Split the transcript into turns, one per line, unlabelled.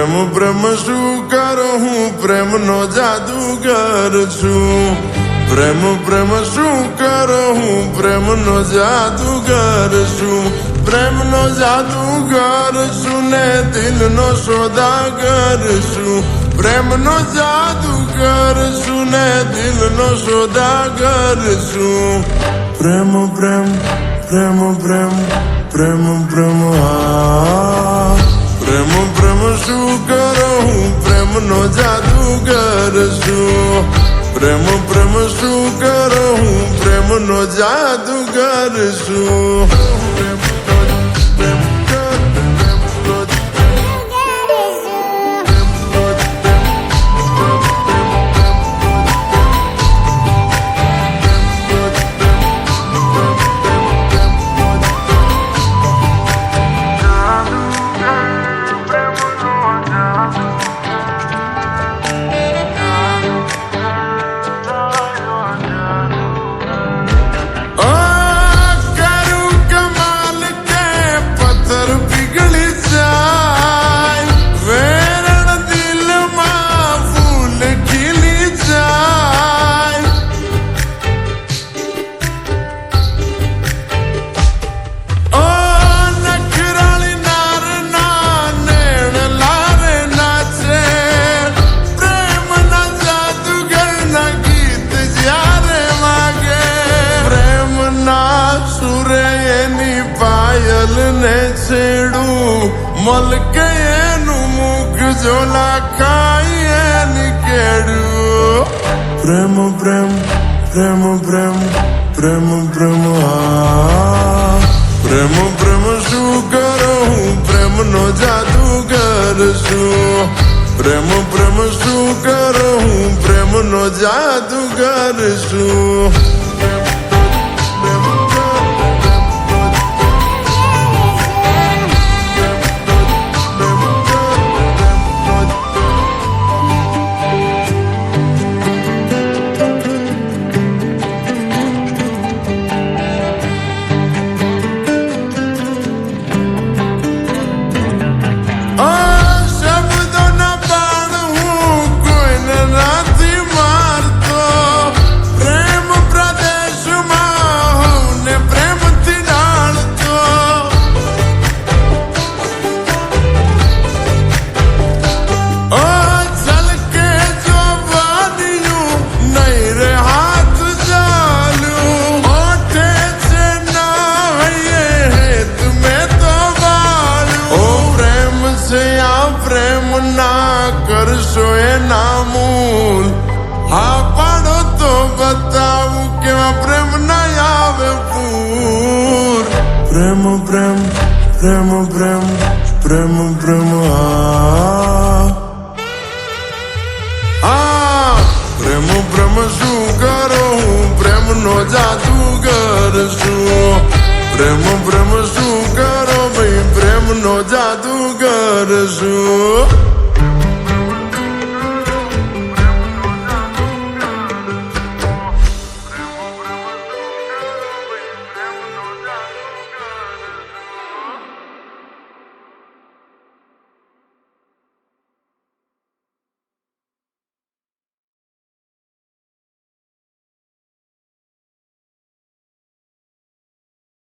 પ્રેમ પ્રેમ શું કરું હું પ્રેમનો જાદુગર છું પ્રેમ પ્રેમ શું કરું હું પ્રેમનો જાદુગર છું પ્રેમનો જાદુગર છું ને દિલનો સોદાગર છું પ્રેમનો જાદુગર છું ને દિલનો સોદાગર છું પ્રેમ પ્રેમ પ્રેમ પ્રેમ પ્રેમ પ્રેમ પ્રેમ પ્રેમ શું કરું હું પ્રેમનો જાદુગર છું પ્રેમ પ્રેમ શું કરું હું પ્રેમનો જાદુગર છું ને છેડું મલકે એનું મુખ જોલા ખાઈ એની કેડું પ્રેમ પ્રેમ પ્રેમ પ્રેમ પ્રેમ પ્રેમ પ્રેમ પ્રેમ શું કરું હું પ્રેમનો જાદુગર છું પ્રેમ પ્રેમ શું કરું હું પ્રેમનો જાદુગર છું પ્રેમ ના કરશો એના મૂલ હા પાડો તો બતાવું કેવા પ્રેમ ના આવે પૂર પ્રેમ પ્રેમ પ્રેમ પ્રેમ પ્રેમ પ્રેમ પ્રેમ પ્રેમ શું કરો હું પ્રેમનો જાદુગર છું પ્રેમ પ્રેમ શું કરો ભાઈ પ્રેમનો જાદુગર છું